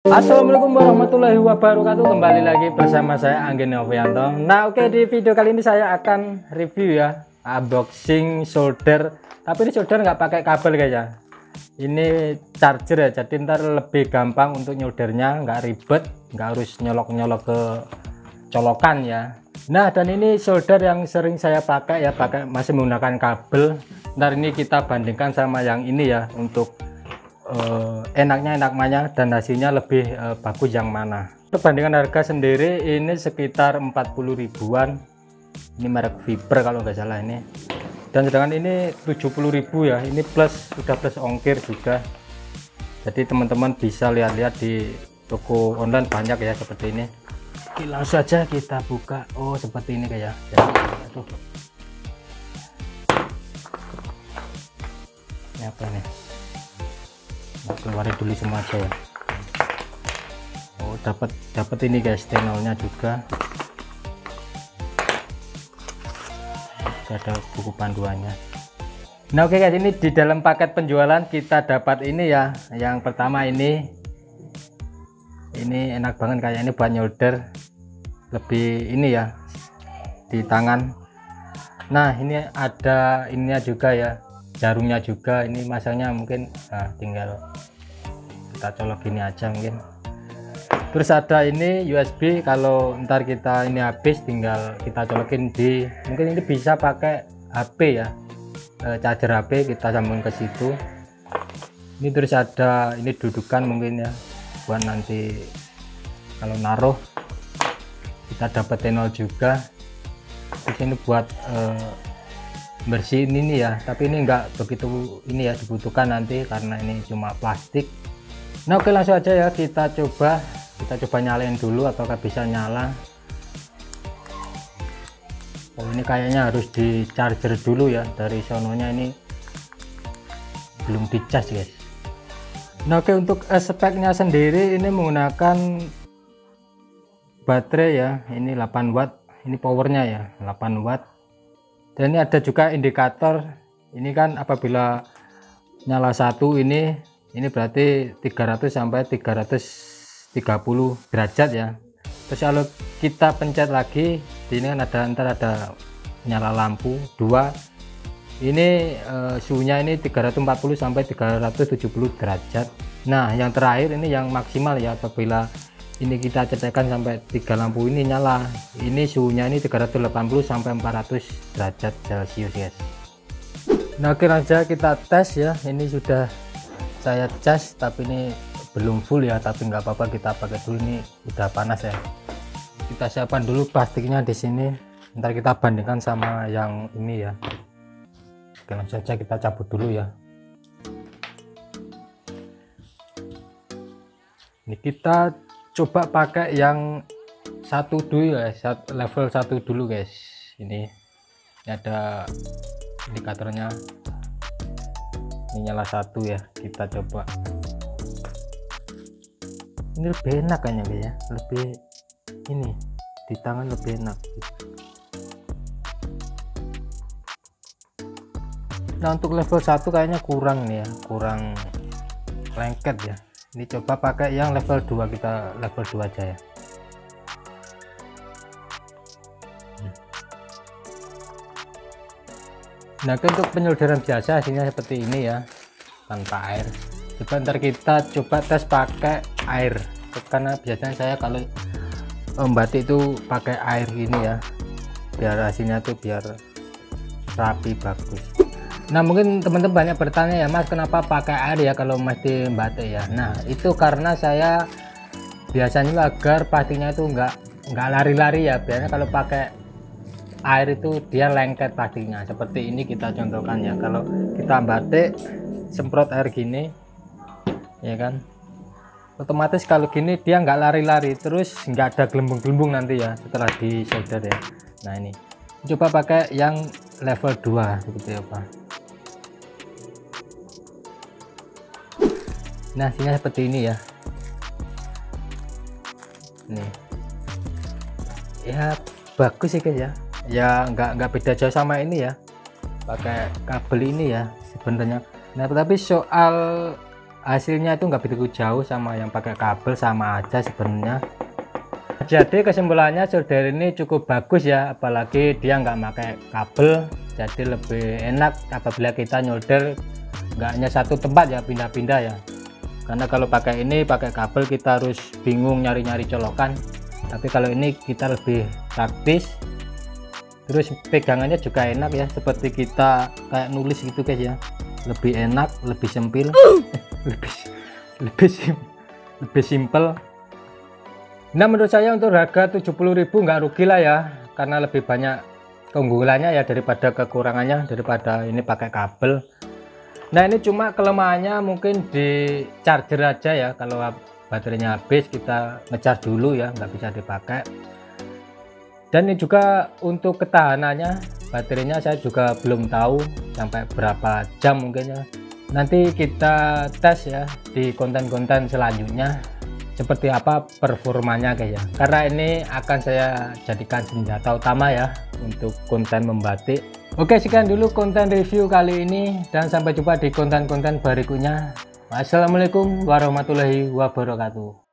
Assalamualaikum warahmatullahi wabarakatuh. Kembali lagi bersama saya Anggi Novianto. Nah oke, di video kali ini saya akan review ya, unboxing solder. Tapi ini solder nggak pakai kabel guys ya. Ini charger ya, jadi ntar lebih gampang untuk nyoldernya, nggak ribet, nggak harus nyolok-nyolok ke colokan ya. Nah, dan ini solder yang sering saya pakai ya, masih menggunakan kabel. Ntar ini kita bandingkan sama yang ini ya, untuk enaknya enak mana dan hasilnya lebih bagus yang mana. Perbandingan harga sendiri ini sekitar 40 ribuan. Ini merek Viper kalau nggak salah ini. Dan sedangkan ini 70.000 ya. Ini sudah plus ongkir juga. Jadi teman-teman bisa lihat-lihat di toko online banyak ya seperti ini. Langsung saja kita buka. Oh seperti ini kayak ya. Aduh. Ini apa ini? Keluarin dulu semua aja ya. Oh dapat ini guys, tenolnya juga ada buku panduannya. Nah oke guys, ini di dalam paket penjualan kita dapat ini ya. Yang pertama ini enak banget, kayak ini buat nyolder lebih ini ya di tangan. Nah ini ada ininya juga ya, jarumnya juga. Ini masangnya mungkin tinggal kita colok gini aja mungkin. Terus ada ini USB, kalau ntar kita ini habis tinggal kita colokin di, mungkin ini bisa pakai HP ya, charger HP kita sambung ke situ. Ini terus ada ini dudukan mungkin ya, buat nanti kalau naruh. Kita dapat tenol juga. Terus ini buat bersihin ini ya, tapi ini enggak begitu ini ya dibutuhkan nanti karena ini cuma plastik. Nah oke, langsung aja ya kita coba nyalain dulu apakah bisa nyala. Oh ini kayaknya harus di charger dulu ya, dari sononya ini belum di charge guys. Nah oke, untuk speknya sendiri ini menggunakan baterai ya, ini 8 watt, ini powernya ya 8 watt. Dan ini ada juga indikator, ini kan apabila nyala satu ini berarti 300 sampai 330 derajat ya. Terus kalau kita pencet lagi, ini kan ada nyala lampu 2, ini suhunya ini 340 sampai 370 derajat. Nah yang terakhir ini yang maksimal ya, apabila ini kita cetekan sampai 3 lampu ini nyala, ini suhunya ini 380 sampai 400 derajat celcius guys. Nah oke, aja kita tes ya. Ini sudah saya cas tapi ini belum full ya, tapi nggak apa-apa, kita pakai dulu. Ini udah panas ya. Kita siapkan dulu plastiknya di sini, ntar kita bandingkan sama yang ini ya. Oke, langsung saja kita cabut dulu ya. Ini kita coba pakai yang satu dulu ya, level 1 dulu guys. Ini ada indikatornya, ini nyala 1 ya. Kita coba, ini lebih enak kayaknya ya, lebih ini di tangan lebih enak. Nah untuk level 1 kayaknya kurang nih ya, kurang lengket ya. Ini coba pakai yang level 2, kita level 2 aja ya. Nah untuk penyolderan biasa hasilnya seperti ini ya, tanpa air. Sebentar kita coba tes pakai air, karena biasanya saya kalau membatik itu pakai air gini ya, biar hasilnya tuh biar rapi bagus. Nah mungkin teman-teman banyak bertanya ya, Mas kenapa pakai air ya kalau mesti batik ya. Nah itu karena saya biasanya agar plastiknya itu nggak lari-lari ya. Biasanya kalau pakai air itu dia lengket plastiknya. Seperti ini kita contohkan ya, kalau kita batik semprot air gini ya kan, otomatis kalau gini dia nggak lari-lari, terus nggak ada gelembung-gelembung nanti ya setelah di solder ya. Nah ini coba pakai yang level 2 seperti apa. Nah hasilnya seperti ini ya. Nih ya bagus sih guys ya, nggak beda jauh sama ini ya, pakai kabel ini ya sebenarnya. Nah tapi soal hasilnya itu nggak begitu jauh sama yang pakai kabel, sama aja sebenarnya. Jadi kesimpulannya solder ini cukup bagus ya, apalagi dia nggak pakai kabel, jadi lebih enak apabila kita nyolder nggak hanya satu tempat ya, pindah-pindah ya. Karena kalau pakai ini pakai kabel kita harus bingung nyari-nyari colokan, tapi kalau ini kita lebih praktis, terus pegangannya juga enak ya, seperti kita kayak nulis gitu guys ya, lebih enak, lebih sempil, lebih simple. Nah menurut saya untuk harga 70.000 nggak rugi lah ya, karena lebih banyak keunggulannya ya daripada kekurangannya, daripada ini pakai kabel. Nah ini cuma kelemahannya mungkin di charger aja ya, kalau baterainya habis kita ngecas dulu ya, nggak bisa dipakai. Dan ini juga untuk ketahanannya, baterainya saya juga belum tahu sampai berapa jam mungkin ya. Nanti kita tes ya di konten-konten selanjutnya seperti apa performanya guys ya, karena ini akan saya jadikan senjata utama ya untuk konten membatik. Oke, sekian dulu konten review kali ini, dan sampai jumpa di konten-konten berikutnya. Wassalamualaikum warahmatullahi wabarakatuh.